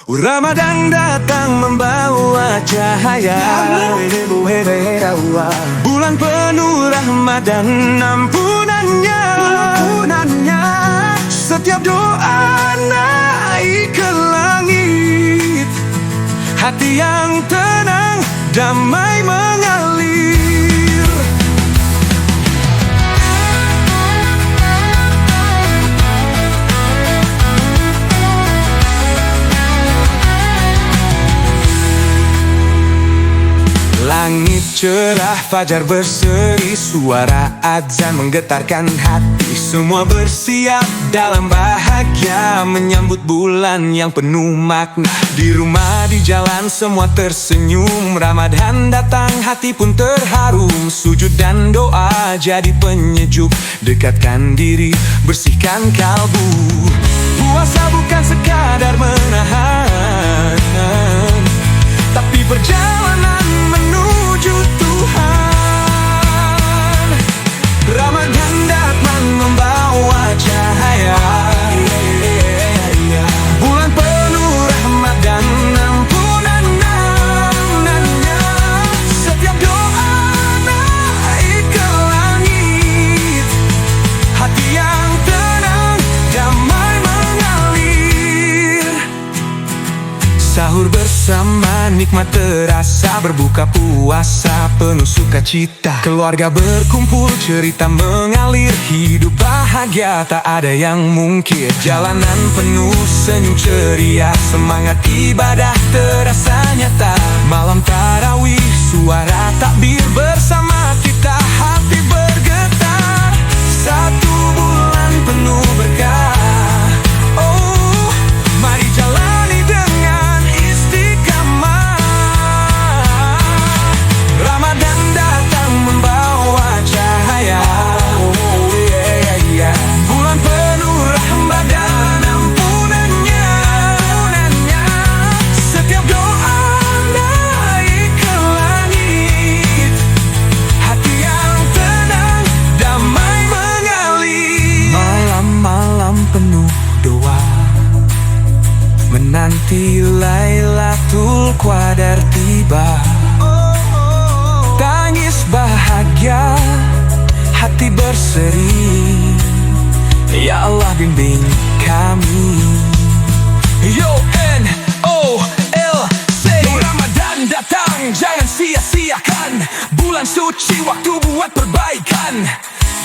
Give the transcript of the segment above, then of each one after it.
Ramadan datang membawa cahaya, bulan penuh rahmat dan ampunannya. Setiap doa naik ke langit, hati yang tenang, damai mengalir. Langit cerah, fajar berseri, suara adzan menggetarkan hati. Semua bersiap dalam bahagia menyambut bulan yang penuh makna. Di rumah, di jalan, semua tersenyum. Ramadan datang, hati pun terharum. Sujud dan doa jadi penyejuk, dekatkan diri, bersihkan kalbu. Puasa bukan sekadar menahan, tapi perjalanan menuju Tuhan. Ramadan datang membawa cahaya, bulan penuh rahmat dan ampunannya. Setiap doa naik ke langit, hati yang tenang, damai mengalir. Sahur bersama nikmat terasa, berbuka puasa penuh sukacita. Keluarga berkumpul, cerita mengalir, hidup bahagia tak ada yang mungkin. Jalanan penuh senyum ceria, semangat ibadah terasa nyata. Malam tarawih, suara takbir bersama kita, hati bergetar. Satu bulan penuh berkah, oh mari jalani dengan istiqamah. Ramadan datang membawa cahaya, bulan penuh rahmat dan ampunannya. Setiap doa naik ke langit, hati yang tenang, damai mengalir. Malam-malam penuh doa, menanti Lailatul Qadar tiba. Tangis bahagia, hati berseri, ya Allah bimbing kami. YONOLC, Ramadan datang, jangan sia-siakan. Bulan suci, waktu buat perbaikan.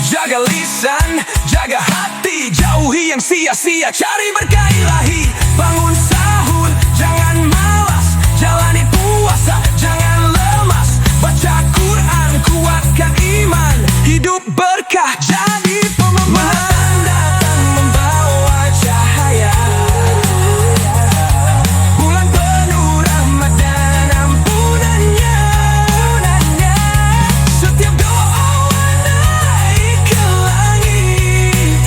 Jaga lisan, jaga hati, jauhi yang sia-sia, cari berkah ilahi. Bangun sahur, jangan malas, jalani puasa, jangan lemas. Baca Quran, kuatkan iman, hidup berkah jadi pengembang. Ramadan datang membawa cahaya, bulan penuh rahmat dan ampunannya. Setiap doa naik ke langit,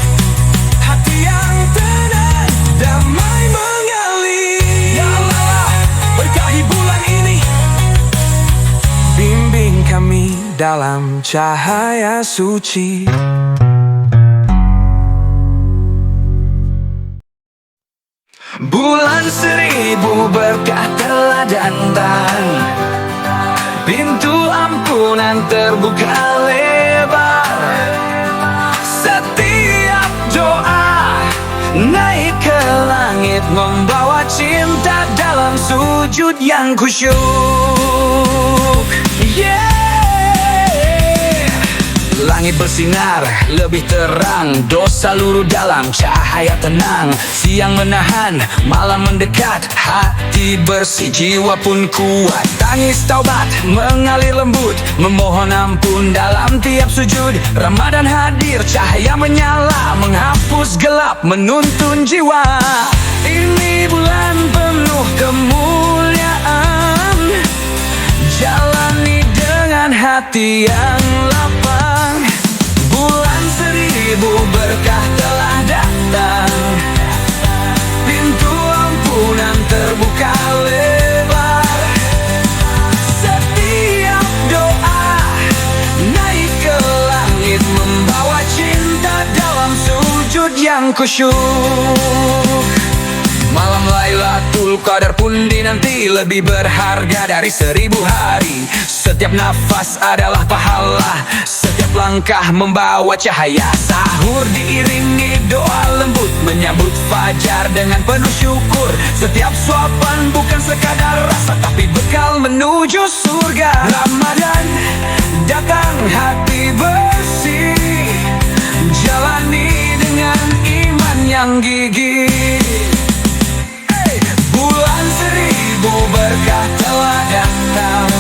hati yang tenang, damai mengalir. Ya Allah, berkahi bulan ini, bimbing kami dalam cahaya suci. Bulan seribu berkah telah datang, pintu ampunan terbuka lebar. Setiap doa naik ke langit, membawa cinta dalam sujud yang khusyuk. Langit bersinar lebih terang, dosa luruh dalam cahaya tenang. Siang menahan, malam mendekat, hati bersih, jiwa pun kuat. Tangis taubat mengalir lembut, memohon ampun dalam tiap sujud. Ramadan hadir, cahaya menyala, menghapus gelap, menuntun jiwa. Ini bulan penuh kemuliaan, jalani dengan hati yang lapang. Bulan seribu berkah telah datang, pintu ampunan terbuka lebar. Setiap doa naik ke langit, membawa cinta dalam sujud yang khusyuk. Malam Lailatul Lailatul Qadar pun dinanti lebih berharga dari 1000 hari. Setiap nafas adalah pahala, setiap langkah membawa cahaya. Sahur diiringi doa lembut, menyambut fajar dengan penuh syukur. Setiap suapan bukan sekadar rasa, tapi bekal menuju surga. Ramadan datang hati bersih, jalani dengan iman yang gigih. Bulan 1000 berkah telah datang,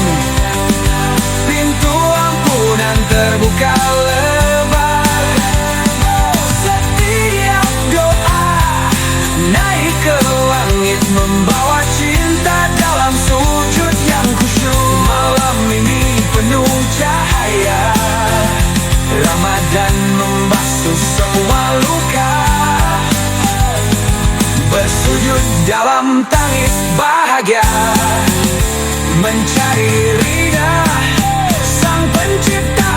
pintu ampunan terbuka lebar. Setiap doa naik ke langit, membawa cinta dalam sujud yang khusyuk. Malam ini penuh cahaya, Ramadan membasuh semua luka. Bersujud dalam tangis bahagia, mencari ridha Sang Pencipta.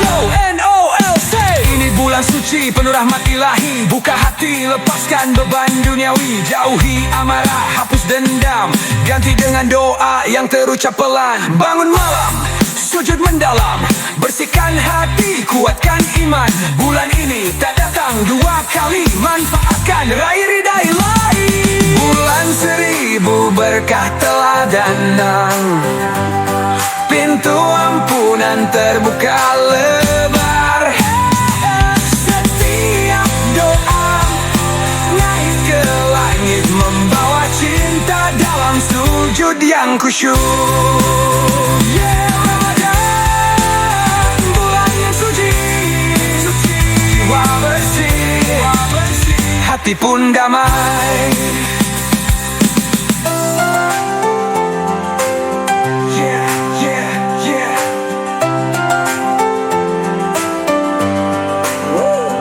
Yo, NOLC. Ini bulan suci penuh rahmat ilahi. Buka hati, lepaskan beban duniawi. Jauhi amarah, hapus dendam, ganti dengan doa yang terucap pelan. Bangun malam, sujud mendalam, bersihkan hati, kuatkan iman. Bulan ini tak datang dua kali, manfaatkan, raih ridha ilahi. Bulan 1000 berkah telah datang, pintu ampunan terbuka lebar. Setiap doa naik ke langit, membawa cinta dalam sujud yang khusyuk. Yeah. Hati pun damai. Yeah, yeah, yeah. Woo.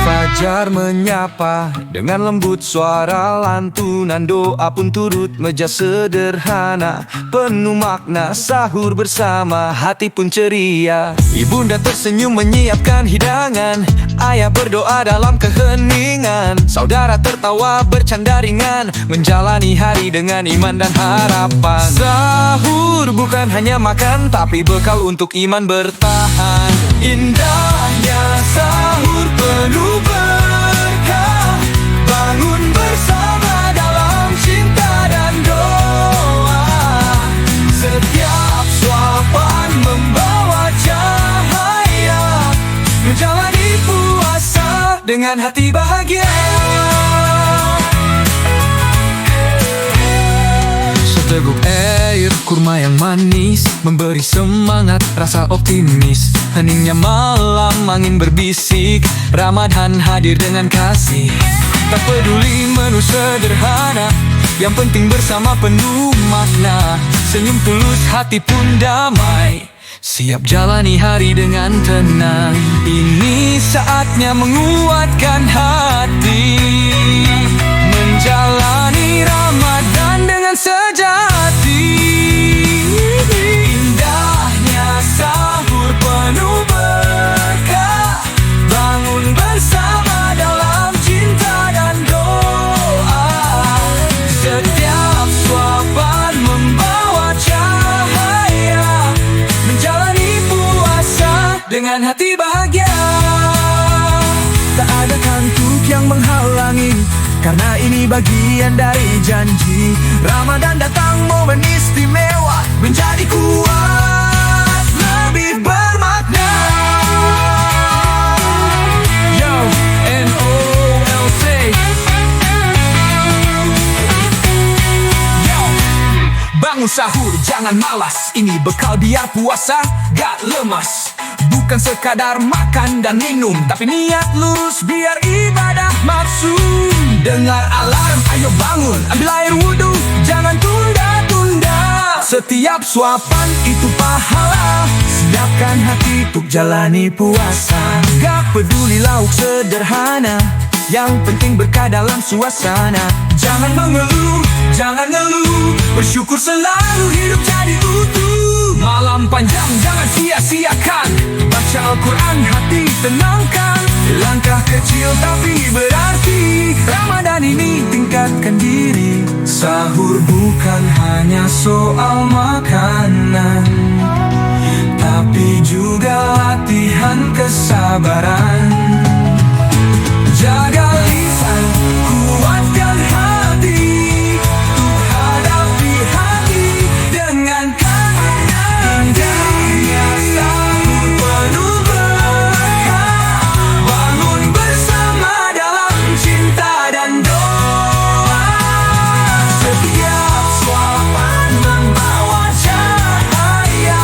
Fajar menyapa dengan lembut, suara lantunan doa pun turut mejas sederhana, penuh makna. Sahur bersama, hati pun ceria. Ibunda tersenyum menyiapkan hidangan, ayah berdoa dalam keheningan. Saudara tertawa bercanda ringan, menjalani hari dengan iman dan harapan. Sahur bukan hanya makan, tapi bekal untuk iman bertahan. Indahnya sahur penuh berkah, bangun bersama dalam cinta dan doa. Setiap suapan membawa cahaya, menjalani puasa dengan hati bahagia. Seteguk air kurma yang manis, memberi semangat, rasa optimis. Heningnya malam, angin berbisik, Ramadan hadir dengan kasih. Tak peduli menu sederhana, yang penting bersama penuh makna. Senyum tulus, hati pun damai, siap jalani hari dengan tenang. Ini saatnya menguatkan hati, menjalani Ramadan dengan sejati. Indahnya sahur penuh berkah, bangun bersama dalam cinta dan doa. Setiap suapan membawa cahaya, menjalani puasa dengan hati bahagia. Tak ada kantuk yang menghalangi, karena ini bagian dari janji. Ramadan datang momen istimewa, menjadi kuat, lebih bermakna. Yo, NOLC. bangun sahur, jangan malas. Ini bekal biar puasa gak lemas. Bukan sekadar makan dan minum, tapi niat lurus biar ibadah maksud. Dengar alarm, ayo bangun, ambil air wudhu, jangan tunda-tunda. Setiap suapan itu pahala. Siapkan hati untuk jalani puasa. Gak peduli lauk sederhana, yang penting berkah dalam suasana. Jangan mengeluh, jangan ngeluh, bersyukur selalu, hidup jadi utuh. Malam panjang jangan sia-siakan, baca Al-Quran hati tenangkan. Langkah kecil tapi berarti, Ramadan ini tingkatkan diri. Sahur bukan hanya soal makanan, tapi juga latihan kesabaran. Jaga lisan, kuatkan hati, untuk hadapi hati dengan kehendak. Indahnya sahur penuh berkah, bangun bersama dalam cinta dan doa. Setiap suapan membawa cahaya,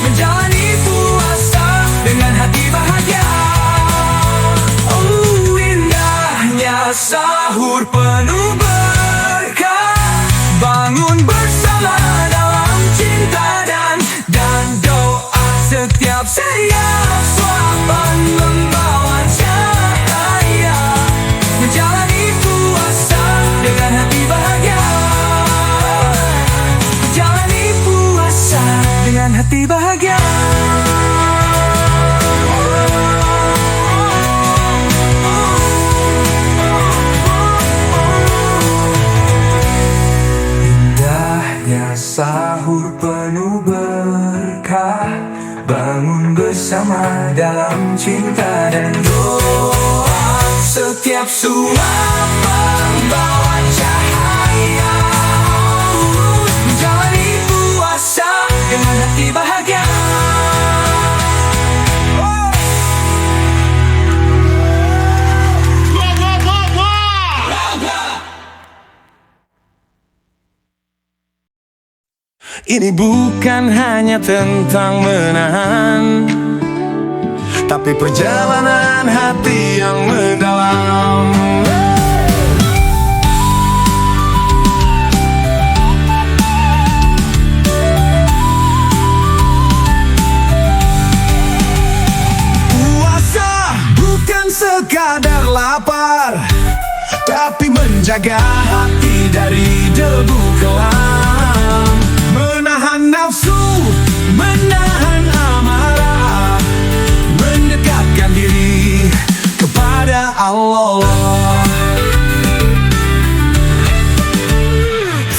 menjalani puasa dengan hati bahagia. Sahur penuh berkah, bangun bersama dalam cinta dan doa. Setiap suapan membawa cahaya, menjalani puasa dengan hati bahagia. Menjalani puasa dengan hati bahagia. Sahur penuh berkah, bangun bersama dalam cinta dan doa. Setiap suapan membawa cahaya, menjalani puasa dengan hati bahagia. Ini bukan hanya tentang menahan, tapi perjalanan hati yang mendalam. Puasa bukan sekadar lapar, tapi menjaga hati dari debu kelam. Menahan nafsu, menahan amarah, mendekatkan diri kepada Allah.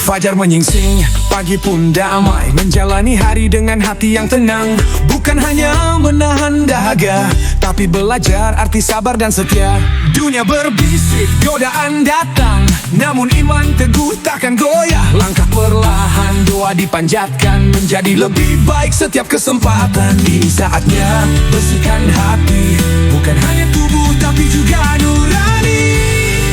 Fajar menyingsing, pagi pun damai, menjalani hari dengan hati yang tenang. Bukan hanya menahan dahaga, tapi belajar arti sabar dan setia. Dunia berbisik, godaan datang, namun iman teguh takkan goyah. Langkah perlahan, doa dipanjatkan, menjadi lebih baik setiap kesempatan. Ini saatnya bersihkan hati, bukan hanya tubuh tapi juga nurani.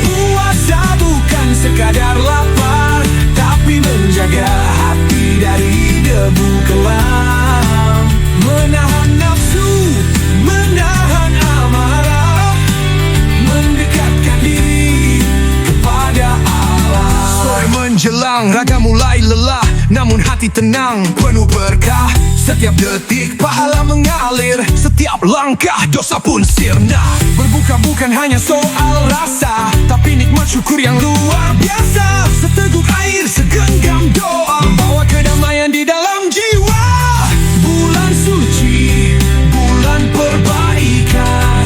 Puasa bukan sekadar lapar, tapi menjaga hati dari debu kelam. Menahan nafsu, menahan amarah, mendekatkan diri kepada Allah. Sore menjelang, raga mulai lelah, namun hati tenang, penuh berkah. Setiap detik pahala mengalir, setiap langkah dosa pun sirna. Berbuka bukan hanya soal rasa, tapi nikmat syukur yang luar biasa. Seteguk air, segenggam doa, membawa kedamaian di dalam jiwa. Bulan suci, bulan perbaikan,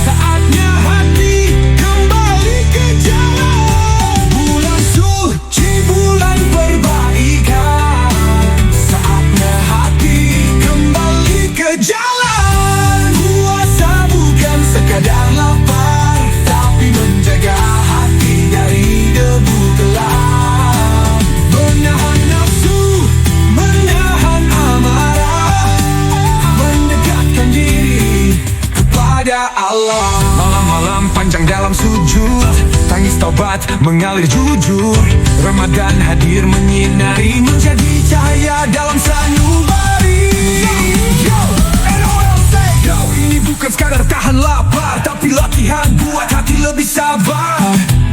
saatnya hati kembali ke jalan. Bulan suci, bulan perbaikan, saatnya hati kembali ke jalan. Puasa bukan sekadar lapar, tapi menjaga hati dari debu gelap. Menahan nafsu, menahan amarah, mendekatkan diri kepada Allah. Malam-malam panjang dalam sujud, tangis Tangis taubat mengalir jujur. Ramadan hadir menyinari, menjadi cahaya dalam sanubari. Yo, NOL say yo, ini bukan sekadar tahan lapar, tapi latihan buat hati lebih sabar.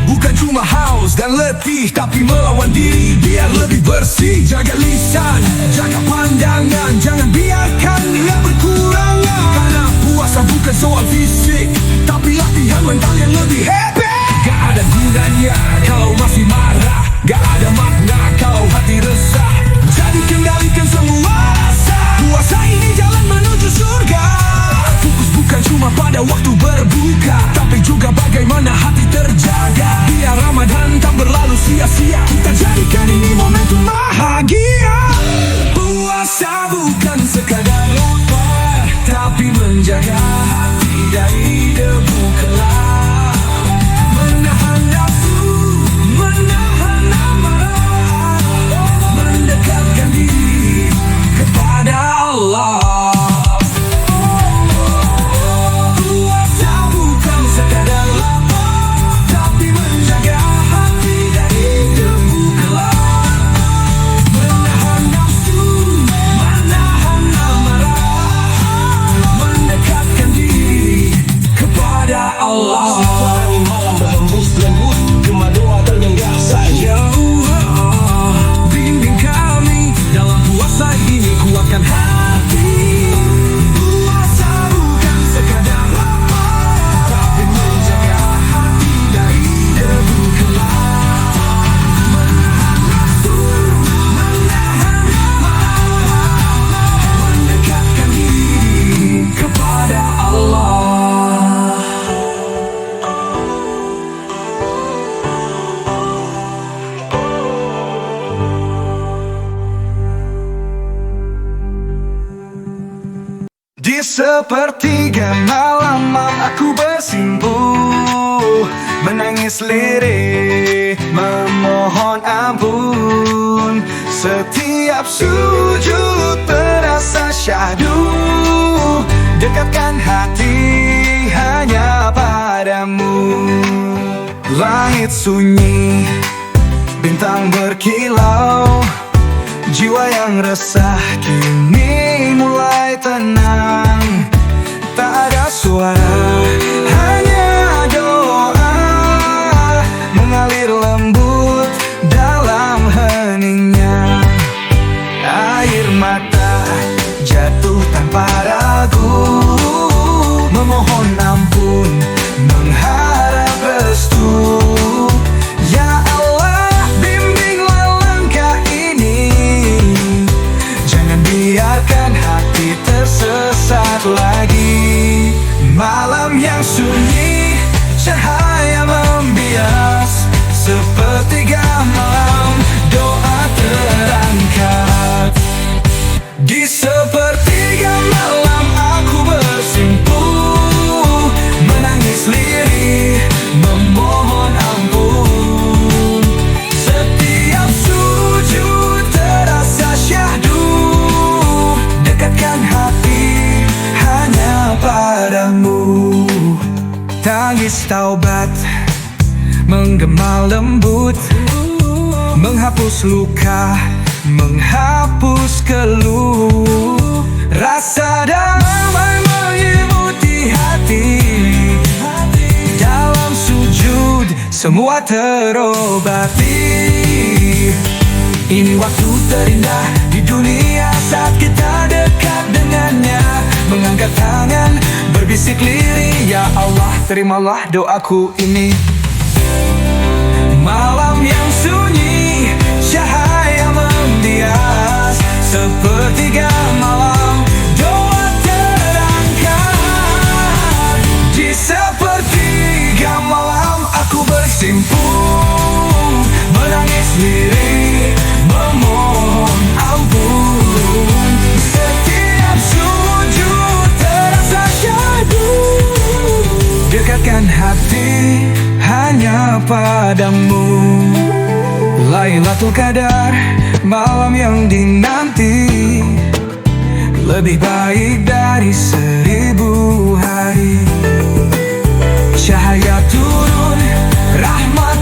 Bukan cuma haus dan letih, tapi melawan diri biar lebih bersih. Jaga lisan, jaga pandangan, jangan biarkan niat berkurangan. Karena puasa bukan soal fisik, tapi latihan mental yang lebih happy. Gak ada gunanya kalau masih marah, gak ada makna kalau hati resah. Jadi kendalikan semua rasa, puasa ini jalan menuju surga. Fokus bukan cuma pada waktu berbuka, tapi juga bagaimana hati terjaga. Biar Ramadan tak berlalu sia-sia, kita jadikan ini momentum bahagia. Puasa bukan sekadar lapar, tapi menjaga hati dari debu kelam. Menahan nafsu, menahan amarah, mendekatkan diri kepada Allah. Puasa bukan sekadar lapar, tapi menjaga hati dari debu kelam. Menahan nafsu, menahan amarah, mendekatkan diri kepada Allah. Bimbing kami dalam puasa ini, kuatkan hati. Puasa bukan sekadar lapar, tapi menjaga hati dari debu kelam. Menahan nafsu, menahan amarah, mendekatkan diri kepada Allah. Di sepertiga malam aku bersimpuh, menangis lirih, memohon ampun. Setiap sujud terasa syahdu, dekatkan hati hanya padamu. Langit sunyi, bintang berkilau, jiwa yang resah kini mulai tenang. Tak ada suara, hanya doa mengalir lembut dalam heningnya. Air mata jatuh tanpa ragu, memohon ampun, mengharap restu. Ya Allah, bimbinglah langkah ini, jangan biarkan hati tersesat lagi. Malam yang sunyi, cahaya membias, sepertiga malam doa terangkat. Di sepertiga malam aku bersimpuh, menangis lirih, memohon ampun. Setiap sujud terasa syahdu, dekatkan hati hanya padamu. Tangis taubat menggema lembut, menghapus luka, menghapus keluh. Rasa damai menyelimuti hati, dalam sujud semua terobati. Ini waktu terindah di dunia saat kita dekat dengannya. Mengangkat tangan, berbisik lirih, ya Allah terimalah doaku ini. Malam yang sunyi, cahaya membias, sepertiga malam doa terangkat. Di sepertiga malam aku bersimpuh, menangis lirih, memohon ampun. Setiap sujud terasa syahdu, dekatkan hati hanya padamu. Lailatul Qadar, malam yang dinanti, lebih baik dari 1000 hari. Cahaya turun, rahmat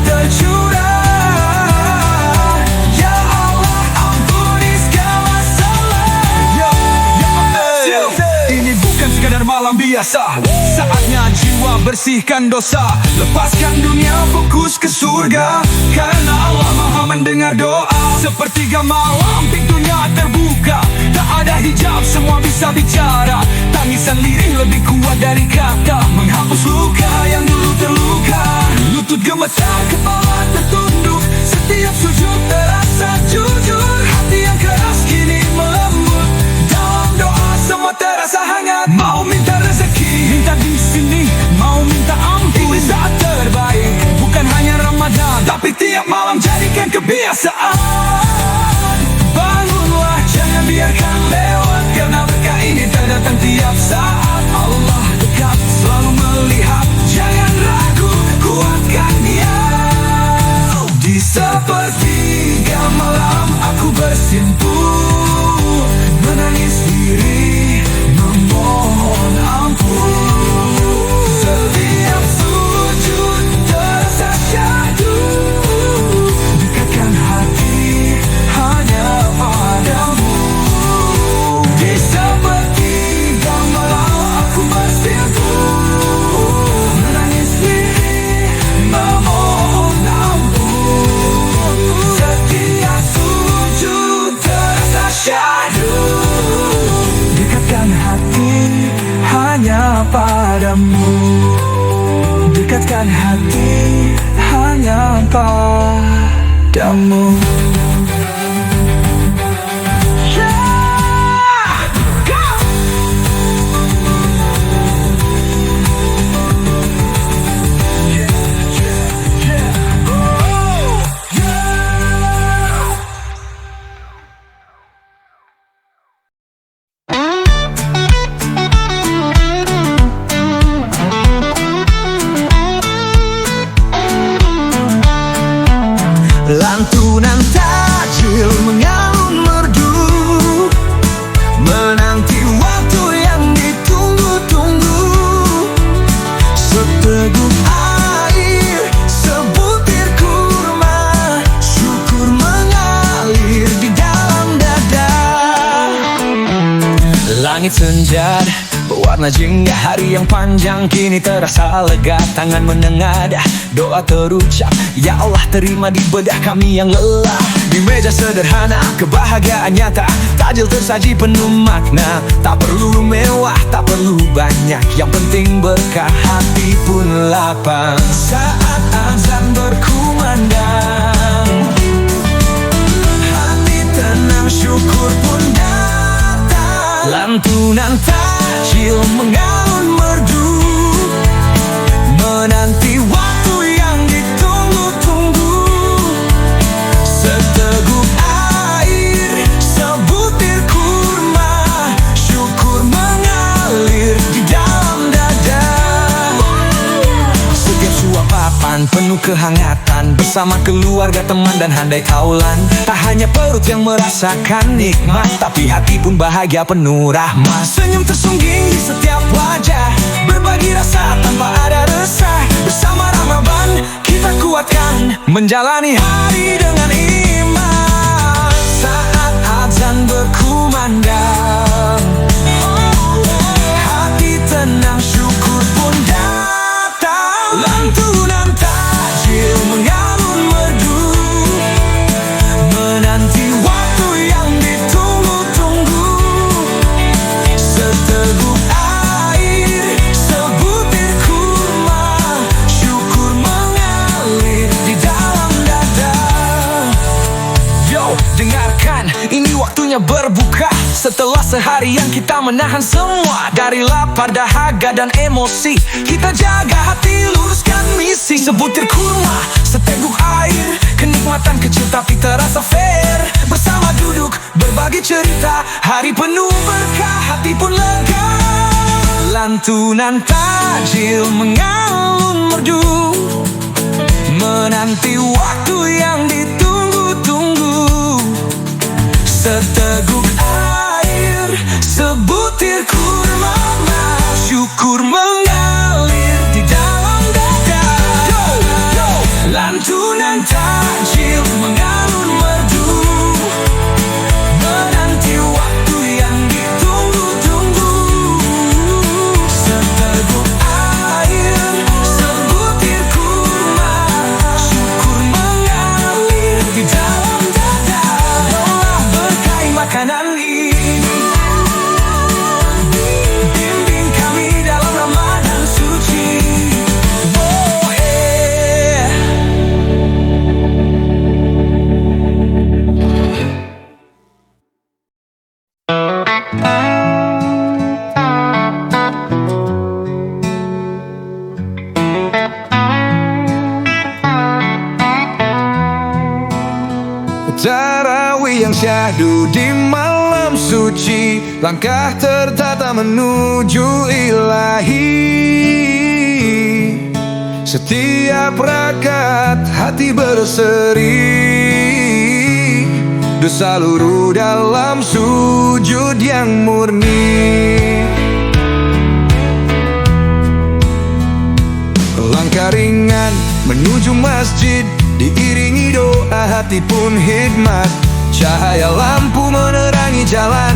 biasa. Saatnya jiwa bersihkan dosa, lepaskan dunia fokus ke surga. Karena Allah maha mendengar doa. Sepertiga malam pintunya terbuka, tak ada hijab semua bisa bicara. Tangisan lirih lebih kuat dari kata, menghapus luka yang dulu terluka. Lutut gemetar, kepala tertunduk, setiap sujud terasa jujur. Hati yang keras kini melembut, dalam doa semua terasa hangat. Mau minta rezeki, minta di sini. Mau minta ampun, ini saat terbaik. Bukan hanya Ramadan, tapi tiap malam jadikan kebiasaan. Bangunlah, jangan biarkan lewat, karena berkah ini terdatang tiap saat. Allah dekat, selalu melihat, jangan ragu, kuatkan niat. Di sepertiga malam aku bersimpuh, menangis diri, memohon ampun. Setiap sujud terasa syahdu, dekatkan hati hanya padamu. Di sepertiga malam aku bersimpuh, menangis diri, memohon ampun. Setiap sujud terasa syahdu, dekatkan hati hanya padamu. Dekatkan hati hanya padamu. Lantunan tajil mengalun merdu, menanti waktu yang ditunggu-tunggu. Seteguk air, sebutir kurma, syukur mengalir di dalam dada. Langit senja berwarna jingga, hari yang panjang kini terasa lega. Tangan menengadah, doa terucap, ya Allah terima di bedah kami yang lelah. Di meja sederhana, kebahagiaan nyata, tajil tersaji penuh makna. Tak perlu mewah, tak perlu banyak, yang penting berkah, hati pun lapang. Saat azan berkumandang, hati tenang, syukur pun datang. Lantunan tajil mengalun merdu, menanti waktu yang ditunggu-tunggu. Seteguk air, sebutir kurma, syukur mengalir di dalam dada. Setiap suapan penuh kehangatan, bersama keluarga, teman dan handai taulan. Tak hanya perut yang merasakan nikmat, tapi hati pun bahagia penuh rahmat. Senyum tersungging di setiap wajah, berbagi rasa tanpa ada resah. Bersama Ramadan kita kuatkan, menjalani hari dengan iman. Saat azan berkumandang, hati tenang, syukur pun datang. Lantunan tajil mengalun merdu, menanti waktu yang ditunggu-tunggu. Seteguk air, sebutir kurma, syukur mengalir di dalam dada. Yo, dengarkan, ini waktunya berbuka. Setelah seharian kita menahan semua, dari lapar, dahaga dan emosi, kita jaga hati, luruskan misi. Sebutir kurma, seteguk air, kenikmatan kecil tapi terasa fair. Bersama duduk, berbagi cerita, hari penuh berkah, hati pun lega. Lantunan tajil mengalun merdu, menanti waktu yang ditunggu-tunggu. Seteguk air, sebutir kurma, syukur mengalir di dalam dada. Lantunan tajil mengalun merdu, menanti waktu yang ditunggu-tunggu. Tarawih yang syahdu di malam suci, langkah tertata menuju ilahi. Setiap rakaat hati berseri, dosa luruh dalam sujud yang murni. Langkah ringan menuju masjid, diiringi doa hati pun hikmat. Cahaya lampu menerangi jalan,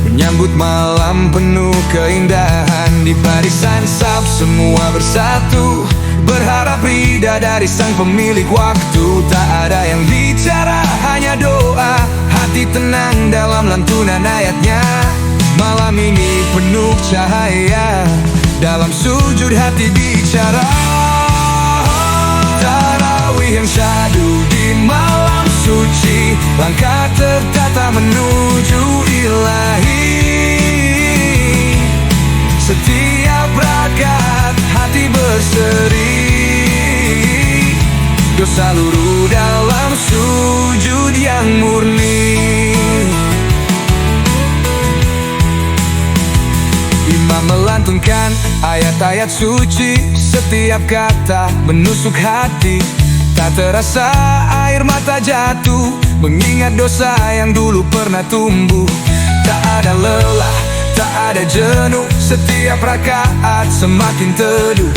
menyambut malam penuh keindahan. Di barisan saf semua bersatu, berharap ridha dari sang pemilik waktu. Tak ada yang bicara, hanya doa, hati tenang dalam lantunan ayatnya. Malam ini penuh cahaya, dalam sujud hati bicara. Tarawih yang syahdu di malam suci, langkah tertata menuju ilahi. Setiap rakaat hati berseri, dosa luruh dalam sujud yang murni. Imam melantunkan ayat-ayat suci, setiap kata menusuk hati. Tak terasa air mata jatuh, mengingat dosa yang dulu pernah tumbuh. Tak ada lelah, tak ada jenuh, setiap rakaat semakin teduh.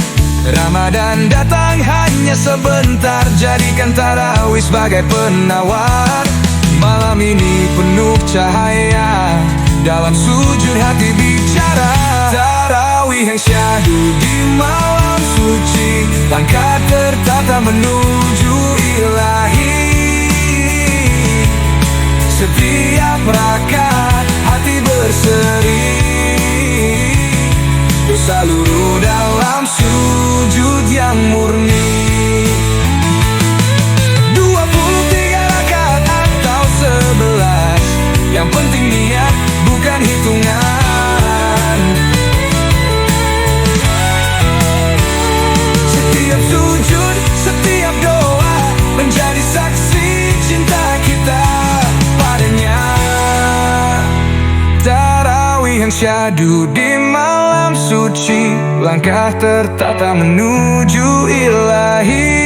Ramadan datang hanya sebentar, jadikan tarawih sebagai penawar. Malam ini penuh cahaya, dalam sujud hati bicara. Tarawih yang syahdu di malam suci, langkah tertata menuju ilahi. Setiap rakaat hati berseri, dosa luruh dalam sujud yang murni. 23 rakaat atau 11, yang penting niat bukan hitungan. Setiap sujud, setiap doa menjadi saksi cinta kita padanya. Tarawih yang syahdu di malam suci, langkah tertata menuju ilahi.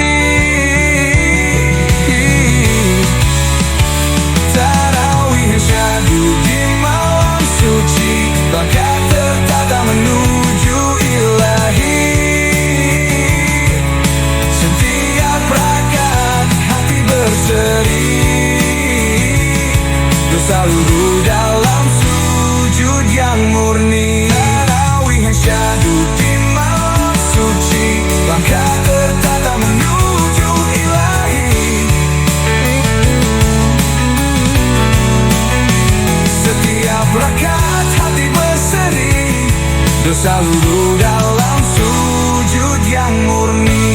Tarawih yang syahdu di malam suci, langkah tertata menuju ilahi. Setiap rakaat hati berseri, dosa luruh dalam sujud yang murni. Tarawih yang syahdu di malam suci, langkah tertata menuju ilahi. Setiap rakaat hati berseri, dosa luruh dalam sujud yang murni.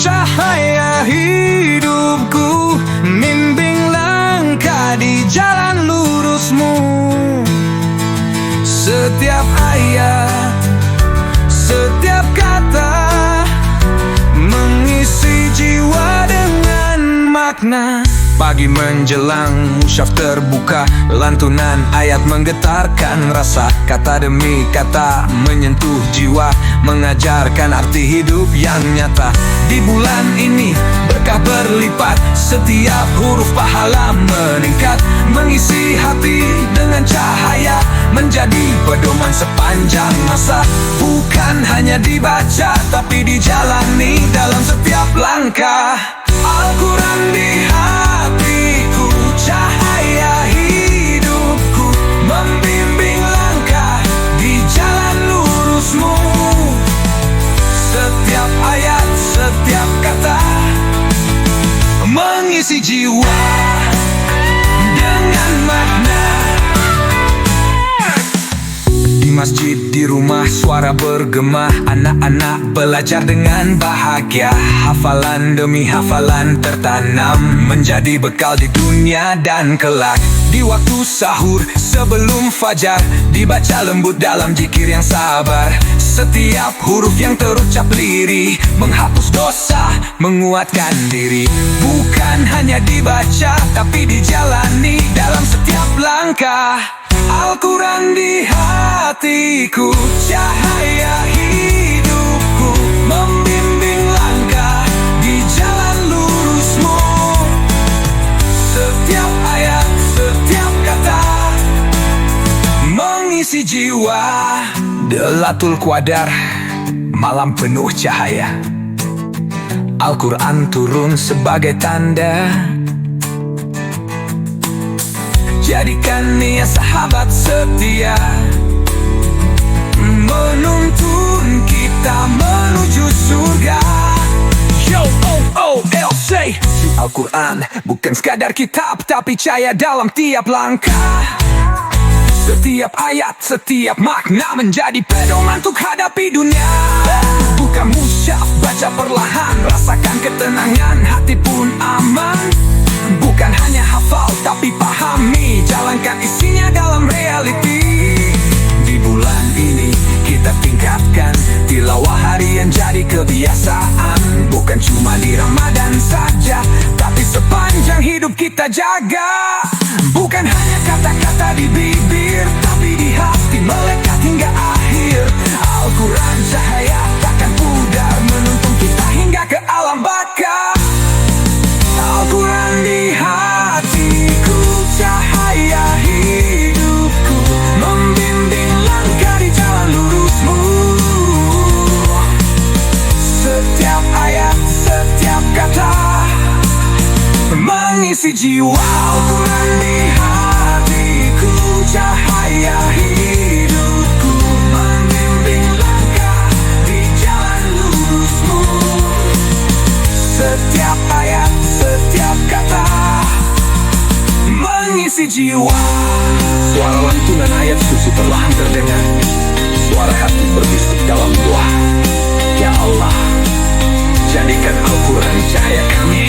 Cahaya hidupku, bimbing langkah di jalan lurusmu. Setiap ayat, setiap kata mengisi jiwa dengan makna. Pagi menjelang, musyaf terbuka, lantunan ayat menggetarkan rasa. Kata demi kata menyentuh jiwa, mengajarkan arti hidup yang nyata. Di bulan ini berkah berlipat, setiap huruf pahala meningkat. Mengisi hati dengan cahaya, menjadi pedoman sepanjang masa. Bukan hanya dibaca, tapi dijalani dalam setiap langkah. Al-Quran di hatiku, cahaya hidupku, membimbing langkah di jalan lurusmu. Setiap ayat, jiwa dengan makna. Di masjid, di rumah, suara bergema. Anak-anak belajar dengan bahagia. Hafalan demi hafalan tertanam, menjadi bekal di dunia dan kelak. Di waktu sahur, sebelum fajar, dibaca lembut dalam zikir yang sabar. Setiap huruf yang terucap lirih, menghapus dosa, menguatkan diri. Bukan hanya dibaca, tapi dijalani dalam setiap langkah. Al-Quran di hatiku, cahaya hidupku, membimbing langkah di jalan lurusmu. Setiap ayat, setiap kata, mengisi jiwa. Lailatul Qadar, malam penuh cahaya. Al-Quran turun sebagai tanda. Jadikan ia sahabat setia, menuntun kita menuju surga. Yo, LC Al-Quran bukan sekadar kitab, tapi cahaya dalam tiap langkah. Setiap ayat, setiap makna menjadi pedoman untuk hadapi dunia. Bukan musyaf, baca perlahan, rasakan ketenangan, hati pun aman. Bukan hanya hafal, tapi pahami, jalankan isinya dalam reality. Di bulan ini kita tingkatkan tilawah harian jadi kebiasaan. Bukan cuma di Ramadan saja, tapi sepanjang hidup kita jaga. Bukan hanya kata-kata di bibir, tapi di hati melekat hingga akhir. Al-Quran cahaya takkan pudar, menuntun kita hingga ke alam baka. Al-Quran di hatiku, cahaya hidupku, membimbing langkah di jalan lurusmu. Setiap ayat, setiap kata, mengisi jiwa. Al-Quran di hatiku, cahaya hidupku, membimbing langkah di jalan lurusmu. Setiap ayat, setiap kata, mengisi jiwa. Suara lantunan ayat suci perlahan terdengar. Suara hati berbisik dalam doa. Ya Allah, jadikan Al-Quran cahaya kami.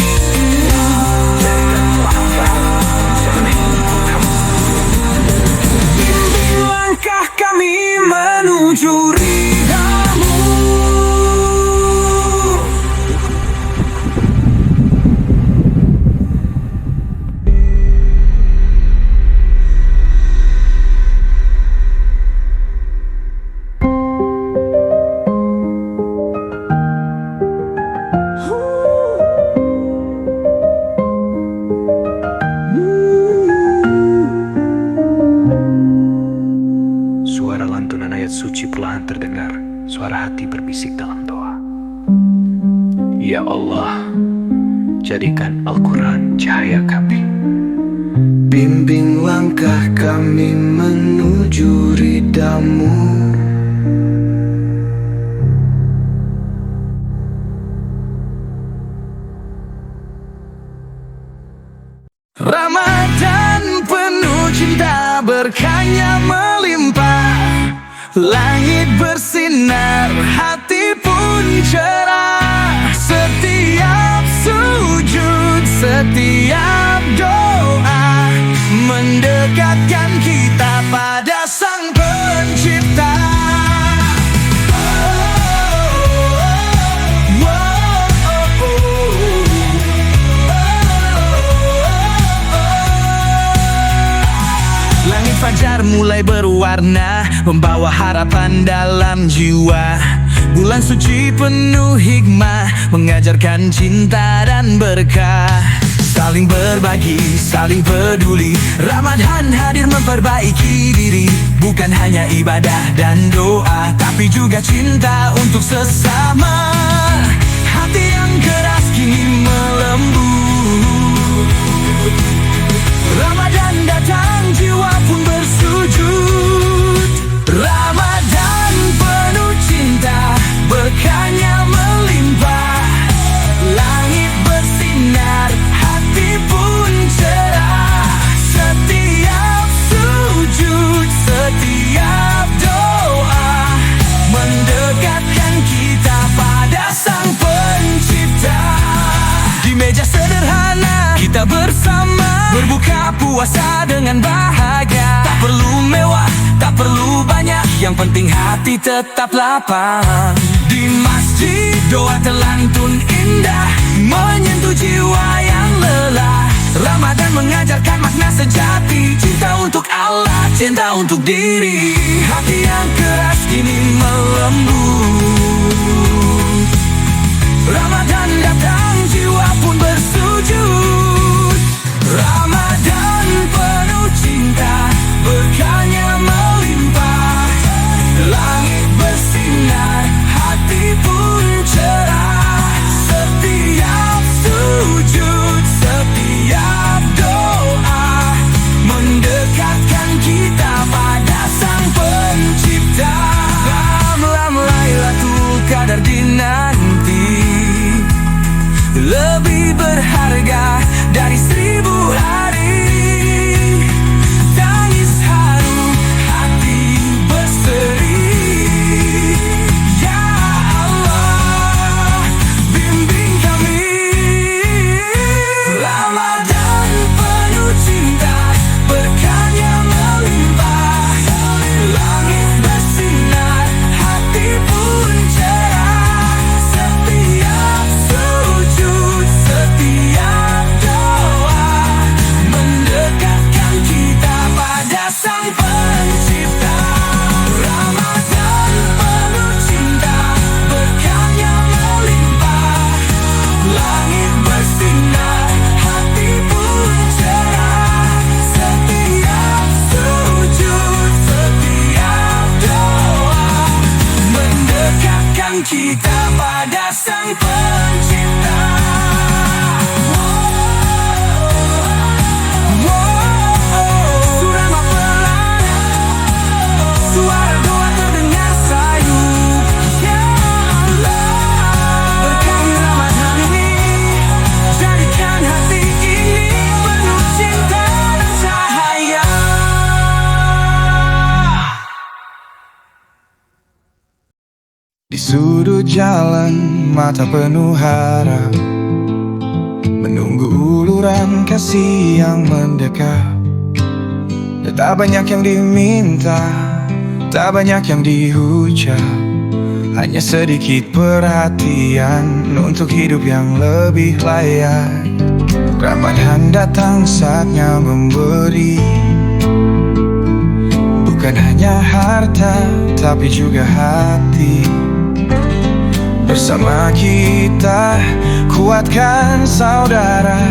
Jadikan langkah kami, bimbing langkah kami menuju ridhamu. Suara lantunan ayat suci perlahan terdengar. Suara hati berbisik dalam doa. Ya Allah, jadikan Al-Quran cahaya kami. Bimbing langkah kami menuju ridhamu. Ramadan penuh cinta, berkahnya melimpah. Langit bersinar, hati pun cerah. Setiap sujud, setiap doa, mendekatkan kita pada Sang Pencipta. Langit fajar mulai berwarna, membawa harapan dalam jiwa. Bulan suci penuh hikmah, mengajarkan cinta dan berkah. Saling berbagi, saling peduli, Ramadan hadir memperbaiki diri. Bukan hanya ibadah dan doa, tapi juga cinta untuk sesama. Hati yang keras kini melembut. Ramadan datang, jiwa pun bersujud. Ramadan penuh cinta, berkahnya melimpah. Langit bersinar, hati puasa dengan bahagia. Tak perlu mewah, tak perlu banyak, yang penting hati tetap lapang. Di masjid doa terlantun indah, menyentuh jiwa yang lelah. Ramadan mengajarkan makna sejati, cinta untuk Allah, cinta untuk diri. Hati yang keras kini melembut. Ramadan datang, jiwa pun bersujud. Ramadan penuh cinta, berkahnya melimpah. Langit bersinar, hati pun cerah. Setiap sujud, setiap doa mendekatkan kita pada Sang Pencipta. Malam Lailatul Qadar dinanti, lebih berharga dari 1000 hari. Tangis haru, hati berseri. Ya Allah, bimbing kami. Ramadan penuh cinta, berkahnya melimpah. Langit bersinar, hati pun cerah. Setiap sujud, setiap doa mendekatkan kita pada Sang Pencipta. Ramadan penuh cinta, berkahnya melimpah. Langit bersinar, hati pun cerah. Setiap sujud, setiap doa mendekatkan kita pada Sang Pencipta. Surah mempelana, suara doa terdengar sayu. Ya Allah, berkahi Ramadan ini, jadikan hati ini penuh cinta dan cahaya. Di sudut jalan, mata penuh harap, menunggu uluran kasih yang mendekat. Dan tak banyak yang diminta, tak banyak yang dihujat, hanya sedikit perhatian untuk hidup yang lebih layak. Ramadan datang, saatnya memberi, bukan hanya harta, tapi juga hati. Bersama kita, kuatkan saudara,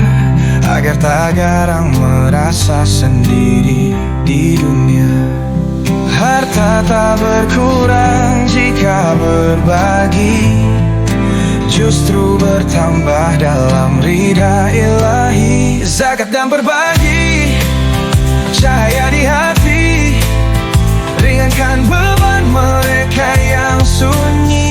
agar tak garang merasa sendiri di dunia. Harta tak berkurang jika berbagi, justru bertambah dalam ridha ilahi. Zakat dan berbagi, cahaya di hati, ringankan beban mereka yang sunyi.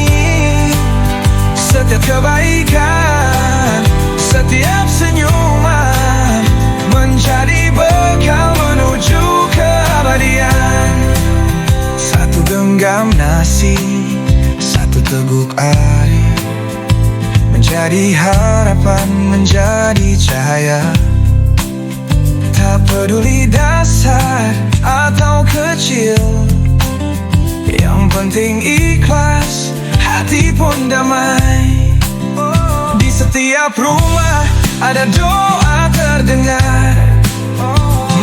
Setiap kebaikan, setiap senyuman menjadi bekal menuju keabadian. Satu genggam nasi, satu teguk air, menjadi harapan, menjadi cahaya. Tak peduli dasar atau kecil, yang penting ikhlas, hati pun damai. Di setiap rumah ada doa terdengar,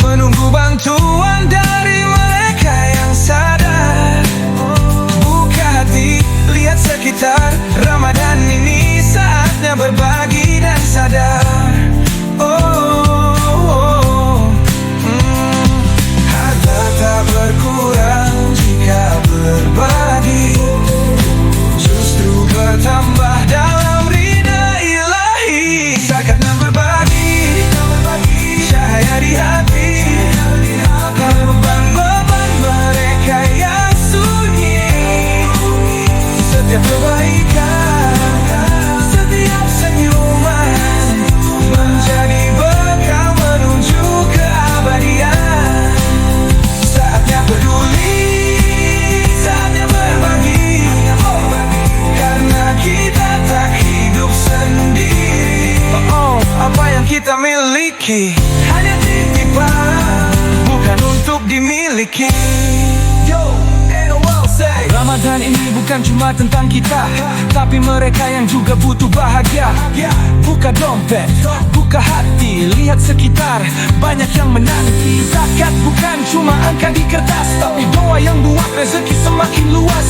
menunggu bantuan dari mereka yang sadar. Buka hati, lihat sekitar, Ramadan ini saatnya berbagi dan sadar. Harta tak berkurang jika berbagi, justru bertambah dalam ridha ilahi. Zakat dan berbagi, cahaya di hati, beban-beban mereka yang sunyi. Setiap kebaikan, setiap senyuman menjadi bekal menuju keabadian. Saatnya peduli, saatnya berbagi, karena kita tak hidup sendiri. Apa yang kita miliki hanya titipan miliki. Yo, NOL say Ramadan ini bukan cuma tentang kita, tapi mereka yang juga butuh bahagia. Buka dompet, buka hati, lihat sekitar, banyak yang menanti. Zakat bukan cuma angka di kertas, tapi doa yang buat rezeki semakin luas.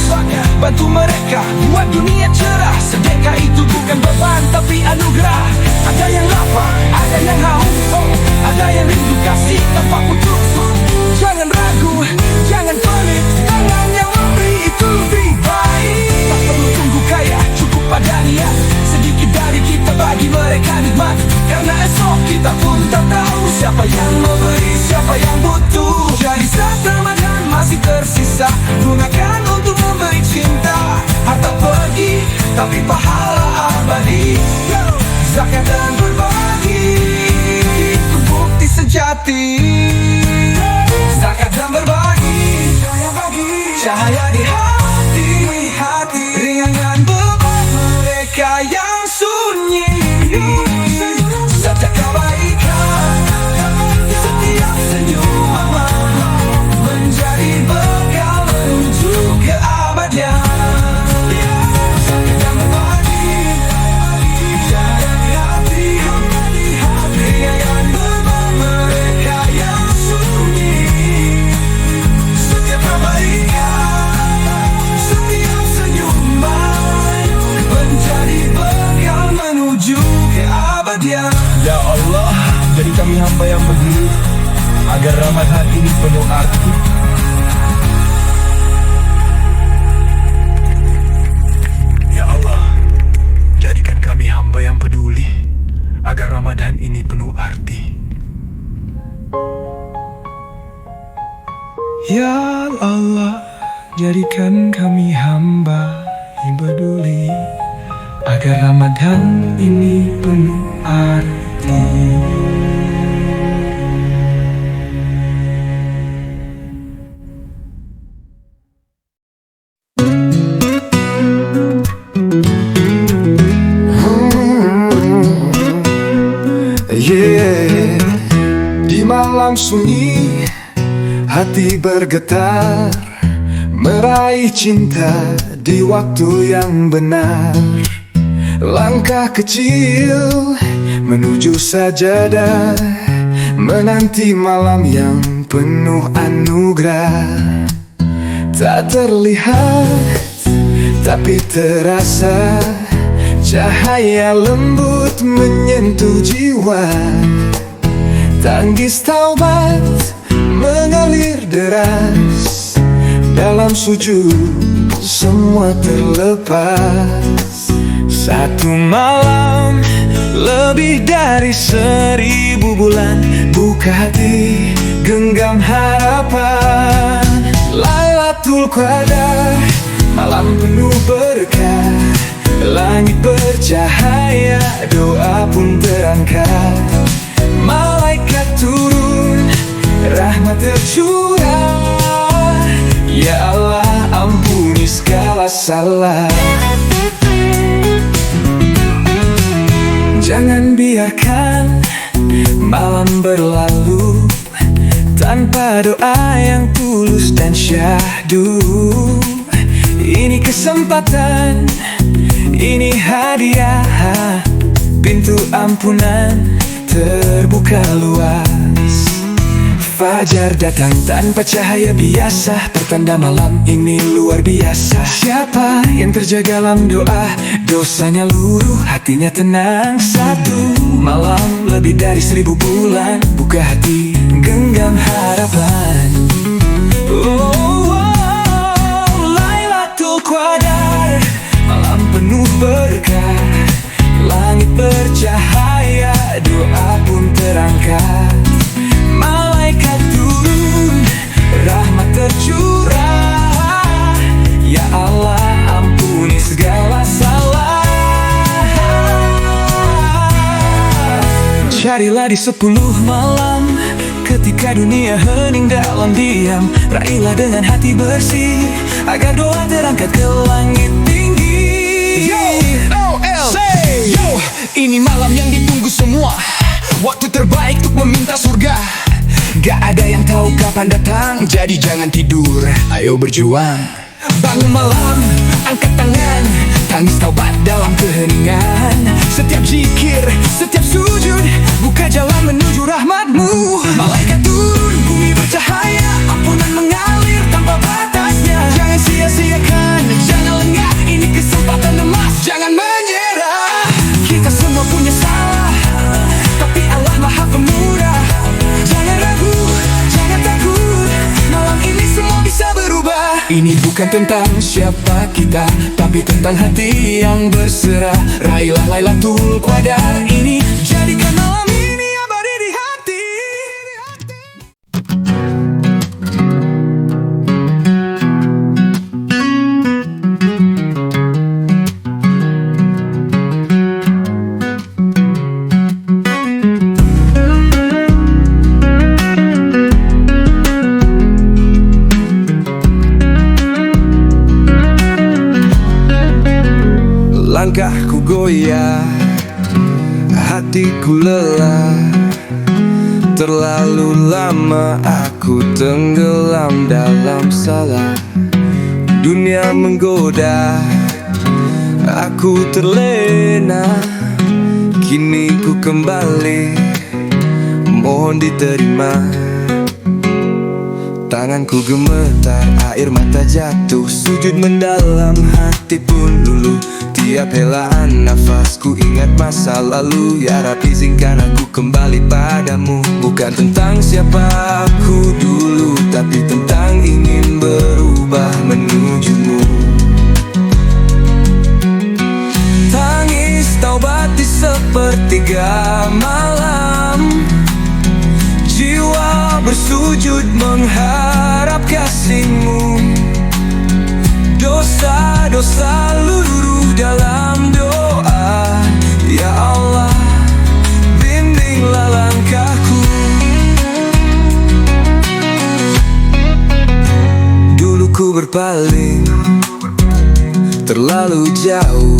Bantu mereka, buat dunia cerah. Sedekah itu bukan beban, tapi anugerah. Ada yang lapar, ada yang haus, ada yang rindu kasih tanpa putus. Jangan ragu, jangan pelit, tangan yang memberi itu lebih baik. Tak perlu tunggu kaya, cukup pada niat. Sedikit dari kita bagi mereka nikmat, karena esok kita pun tak tahu siapa yang memberi, siapa yang butuh. Jadi saat Ramadan masih tersisa, gunakan untuk memberi cinta. Harta pergi, tapi pahala abadi. Zakat dan berbagi itu bukti sejati. Zakat dan berbagi, cahaya di hati, ringan beban mereka yang sunyi. Setiap kebaikan, setiap senyuman menjadi bekal menuju keabadian. Zakat dan berbagi, cahaya di hati, ringan beban mereka yang sunyi. Setiap kebaikan, setiap senyuman menjadi bekal menuju keabadian. Ya Allah, jadi kami hamba yang peduli, agar Ramadan ini penuh arti. Ya Allah, jadikan kami hamba yang peduli, agar Ramadan ini penuh arti. Ya Allah, jadikan kami hamba yang peduli, agar Ramadan ini penuh arti. Yeah, di malam sunyi hati bergetar, meraih cinta di waktu yang benar. Langkah kecil menuju sajadah, menanti malam yang penuh anugerah. Tak terlihat tapi terasa, cahaya lembut menyentuh jiwa. Tangis taubat mengalir deras, dalam sujud semua terlepas. Satu malam lebih dari 1000 bulan, buka hati genggam harapan. Lailatul Qadar, malam penuh berkah, langit bercahaya, doa pun terangkat. Malaikat turun, rahmat tercurah. Ya Allah, ampuni segala salah. Jangan biarkan malam berlalu tanpa doa yang tulus dan syahdu. Ini kesempatan, ini hadiah, pintu ampunan terbuka luas. Fajar datang tanpa cahaya biasa, pertanda malam ini luar biasa. Siapa yang terjaga dalam doa, dosanya luruh, hatinya tenang. Satu malam lebih dari 1000 bulan, buka hati, genggam harapan. Lailatul Qadar, malam penuh berkah, langit bercahaya, doa pun terangkat. Malaikat turun, rahmat tercurah. Ya Allah, ampuni segala salah. Carilah di 10 malam, ketika dunia hening dalam diam. Raihlah dengan hati bersih, agar doa terangkat ke langit tinggi. Yo, say, yo, ini malam yang ditunggu semua, waktu terbaik untuk meminta surga. Gak ada yang tahu kapan datang, jadi jangan tidur, ayo berjuang. Bangun malam, angkat tangan, tangis taubat dalam keheningan. Setiap zikir, setiap sujud, buka jalan menuju rahmat-Mu. Malaikat turun, bumi bercahaya, ampunan mengalir tanpa batasnya. Jangan sia-siakan, jangan lengah, ini kesempatan emas, jangan menyerah. Kita semua punya salah, tapi Allah Maha Pemurah. Jangan ragu, jangan takut, malam ini semua bisa berubah. Ini bukan tentang siapa kita, tapi tentang hati yang berserah. Raihlah Lailatul Qadar ini, jadikan malam ini abadi di hati. Langkahku goyah, hatiku lelah. Terlalu lama aku tenggelam dalam salah. Dunia menggoda, aku terlena. Kini ku kembali, mohon diterima. Tanganku gemetar, air mata jatuh, sujud mendalam, hati pun luluh. Tiap helaan nafasku ingat masa lalu. Ya Rabbi, izinkan aku kembali padamu. Bukan tentang siapa aku dulu, tapi tentang ingin berubah menujumu. Tangis taubat di sepertiga malam, jiwa bersujud mengharap kasih-Mu. Dosa-dosa luruh dalam doa. Ya Allah, bimbinglah langkahku. Dulu ku berpaling terlalu jauh,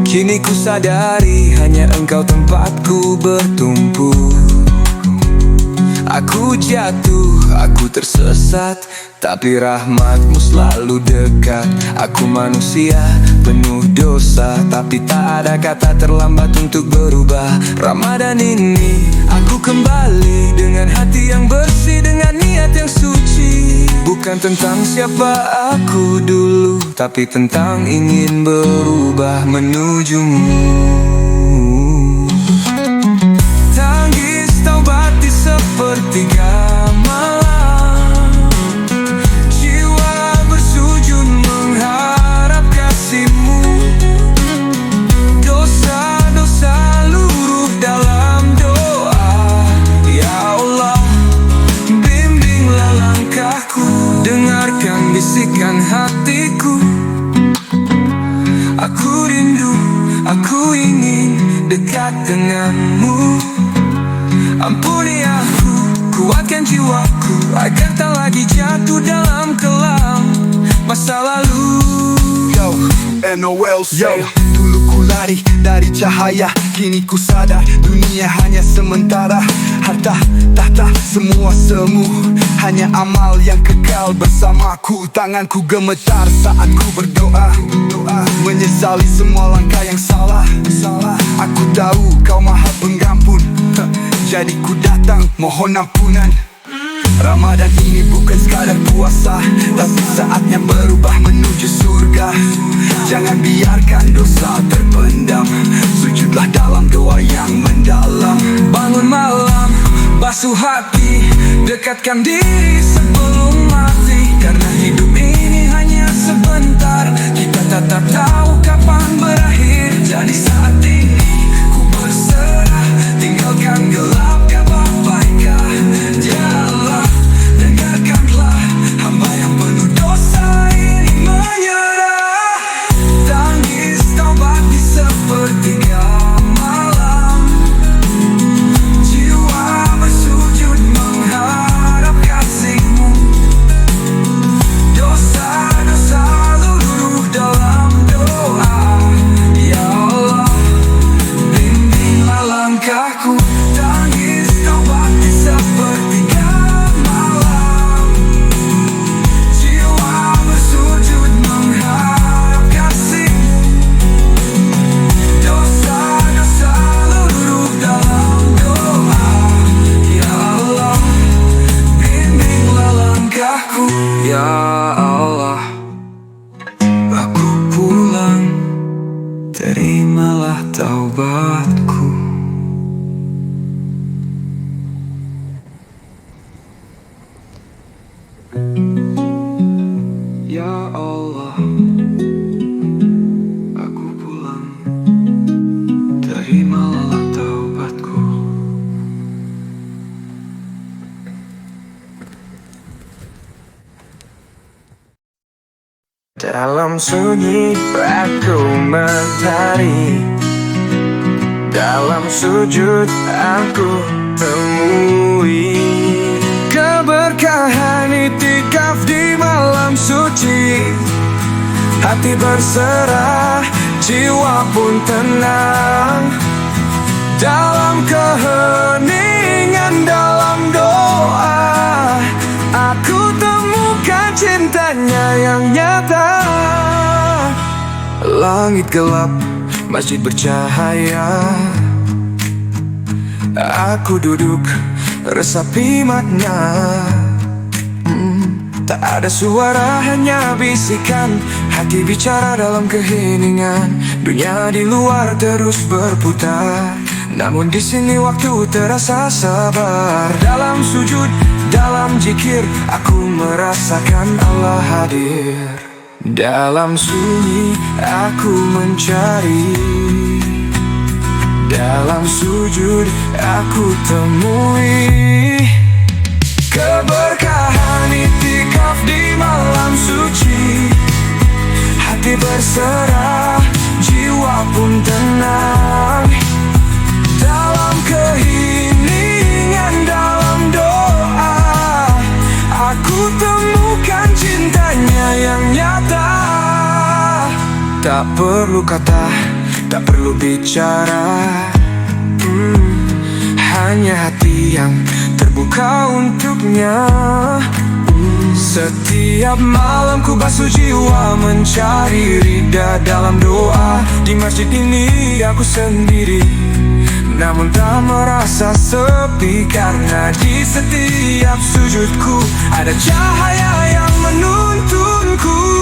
kini ku sadari hanya Engkau tempatku bertumpu. Aku jatuh, aku tersesat, tapi rahmat-Mu selalu dekat. Aku manusia penuh dosa, tapi tak ada kata terlambat untuk berubah. Ramadan ini aku kembali dengan hati yang bersih, dengan niat yang suci. Bukan tentang siapa aku dulu, tapi tentang ingin berubah menuju-Mu. Tangis taubat di sepertiga malam, jiwa bersujud mengharap kasih-Mu. Dosa-dosa luruh dalam doa. Ya Allah, bimbinglah langkahku. Dengarkan bisikan hatiku. Aku rindu, aku ingin dekat denganmu. Ampuni aku, kuatkan jiwaku, agar tak lagi jatuh dalam kelam masa lalu. Yo, NOL say. Yo, dulu ku lari dari cahaya, kini ku sadar dunia hanya sementara. Harta, tahta, semua semu, hanya amal yang kekal bersamaku. Tanganku gemetar saat ku berdoa, menyesali semua langkah yang salah. Aku tahu Kau Maha Pengampun, jadi ku datang mohon ampunan. Ramadan ini bukan sekadar puasa, tapi saatnya berubah menuju surga. Jangan biarkan dosa terpendam, sujudlah dalam doa yang mendalam. Bangun malam, basuh hati, dekatkan diri sebelum mati. Karena hidup ini hanya sebentar, kita tak tahu kapan berakhir. Jadi saat ini ku berserah, tinggalkan gelap, abaikan jalan. Dengarkanlah hamba yang penuh dosa ini menyerah. Tangis taubat di sepertiga malam, jiwa bersujud mengharap kasih-Mu. Dosa-dosa luruh dalam doa. Ya Allah, bimbinglah langkahku. Tangis taubat di sepertiga malam. terimalah taubatku. Ya Allah, aku pulang, terimalah taubatku. Dalam sunyi aku mencari, dalam sujud aku temui keberkahan itikaf di malam suci. Hati berserah, jiwa pun tenang. Dalam keheningan, dalam doa, aku temukan cintanya yang nyata. Langit gelap, masjid bercahaya. Aku duduk, resapi makna. Tak ada suara, hanya bisikan. Hati bicara dalam keheningan. Dunia di luar terus berputar, namun di sini waktu terasa sabar. Dalam sujud, dalam zikir, aku merasakan Allah hadir. Dalam sunyi aku mencari, dalam sujud aku temui keberkahan itikaf di malam suci. Hati berserah, jiwa pun tenang. Dalam keheningan, dalam doa, aku temukan cintanya yang nyata. Tak perlu kata, tak perlu bicara, hanya hati yang terbuka untuknya. Setiap malam ku basuh jiwa mencari ridha dalam doa. Di masjid ini aku sendiri, namun tak merasa sepi, karena di setiap sujudku ada cahaya yang menuntunku.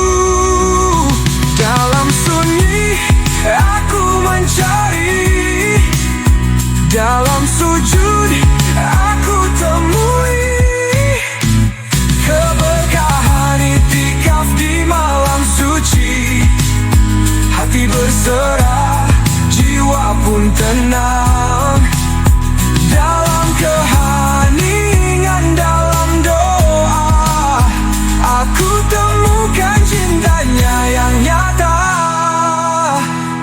Dalam sunyi aku mencari, dalam sujud aku temui keberkahan itikaf di malam suci. Hati berserah, jiwa pun tenang. Dalam keheningan, dalam doa, aku temukan cintanya yang nyata.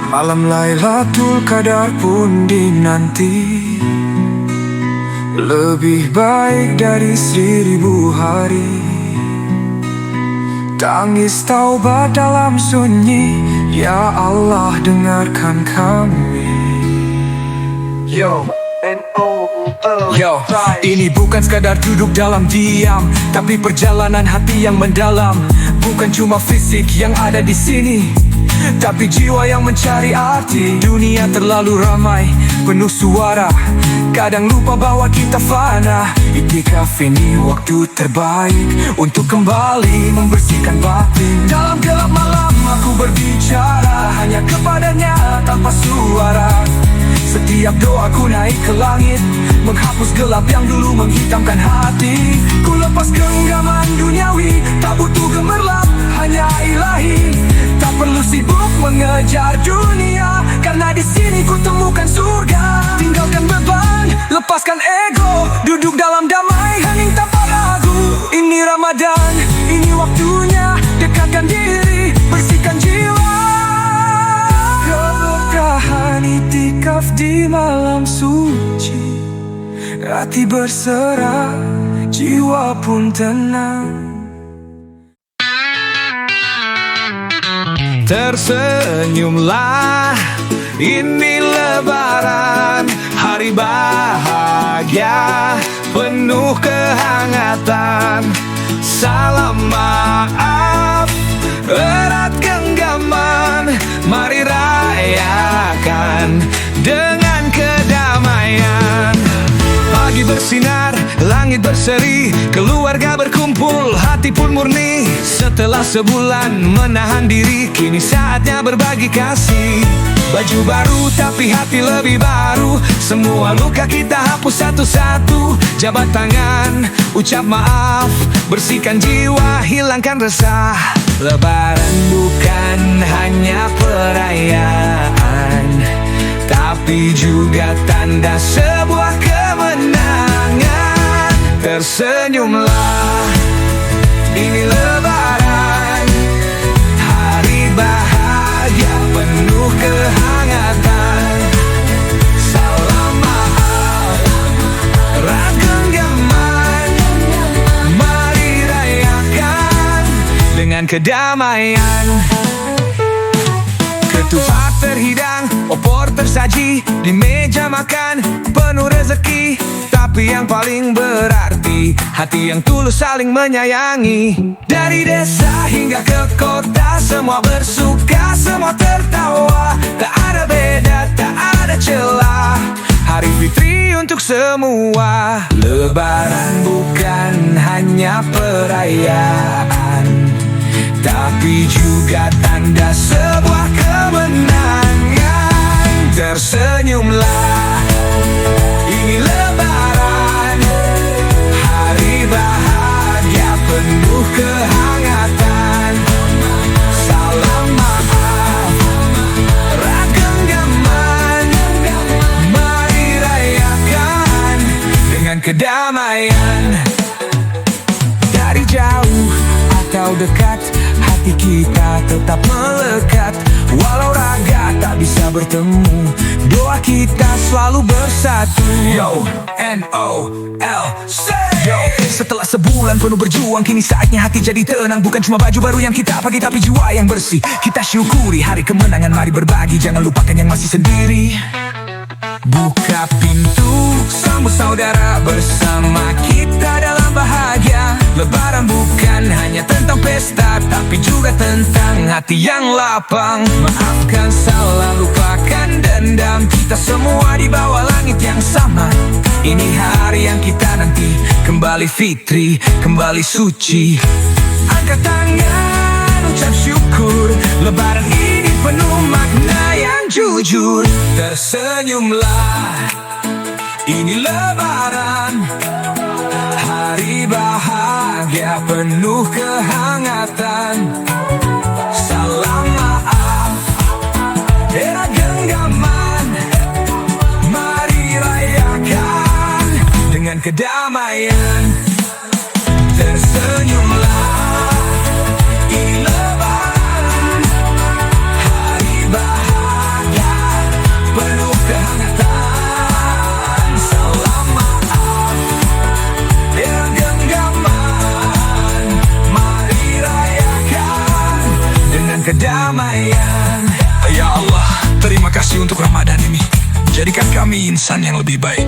Malam Lailatul Qadar pun dinanti, lebih baik dari 1000 hari. Tangis taubat dalam sunyi, ya Allah dengarkan kami. Yo, ini bukan sekadar duduk dalam diam, tapi perjalanan hati yang mendalam. Bukan cuma fisik yang ada di sini, tapi jiwa yang mencari arti. Dunia terlalu ramai, penuh suara, kadang lupa bahwa kita fana. Itikaf ini waktu terbaik untuk kembali membersihkan batin. Dalam gelap malam aku berbicara hanya kepadanya tanpa suara. Setiap doaku naik ke langit, menghapus gelap yang dulu menghitamkan hati. Ku lepas genggaman duniawi, tak butuh gemerlap, hanya ilahi. Tak perlu sibuk mengejar dunia, karena di sini ku temukan surga. Tinggalkan beban, lepaskan ego, duduk dalam damai, hening tanpa ragu. Ini Ramadan, ini waktunya, dekatkan diri, bersihkan jiwa. Keberkahan itikaf di malam suci. Hati berserah, jiwa pun tenang. Tersenyumlah, ini lebaran, hari bahagia, penuh kehangatan. Salam maaf, erat genggaman, mari rayakan dengan kedamaian. Pagi bersinar, langit berseri, keluarga berkumpul, hati hati pun murni. Setelah sebulan menahan diri, kini saatnya berbagi kasih. Baju baru tapi hati lebih baru. Semua luka kita hapus satu-satu. Jabat tangan, ucap maaf, bersihkan jiwa, hilangkan resah. Lebaran bukan hanya perayaan, tapi juga tanda sebuah kemenangan. Tersenyumlah, ini Lebaran, hari bahagia penuh kehangatan. Salam maaf, erat genggaman, mari rayakan dengan kedamaian. Ketupat terhidang, opor tersaji di meja makan, penuh rezeki. Tapi yang paling berarti, hati yang tulus saling menyayangi. Dari desa hingga ke kota, semua bersuka, semua tertawa. Tak ada beda, tak ada celah, Hari Fitri untuk semua. Lebaran bukan hanya perayaan, tapi juga tanda sebuah kemenangan. Tersenyumlah, ini Lebaran, hari bahagia penuh kehangatan. Salam maaf, erat genggaman, mari rayakan dengan kedamaian. Dari jauh atau dekat, hati kita tetap melekat. Walau raga tak bisa bertemu, doa kita selalu bersatu. Yo, N-O-L-C. Yo, setelah sebulan penuh berjuang, kini saatnya hati jadi tenang. Bukan cuma baju baru yang kita pakai, tapi jiwa yang bersih. Kita syukuri hari kemenangan, mari berbagi, jangan lupakan yang masih sendiri. Buka pintu, sambut saudara, bersama kita dalam bahagia. Lebaran bukan hanya tentang pesta, tapi juga tentang hati yang lapang. Maafkan salah, lupakan dendam, kita semua di bawah langit yang sama. Ini hari yang kita nanti, kembali fitri, kembali suci. Angkat tangan, ucap syukur, Lebaran ini penuh makna yang jujur. Tersenyumlah, ini Lebaran, hari bahagia penuh kehangatan. Salam maaf, era genggaman, mari rayakan dengan kedamaian. Tersenyumlah, ini Lebaran, hari bahagia penuh kehangatan. Salam maaf, era genggaman, mari rayakan dengan kedamaian. Ya Allah, terima kasih untuk Ramadan ini. Jadikan kami insan yang lebih baik.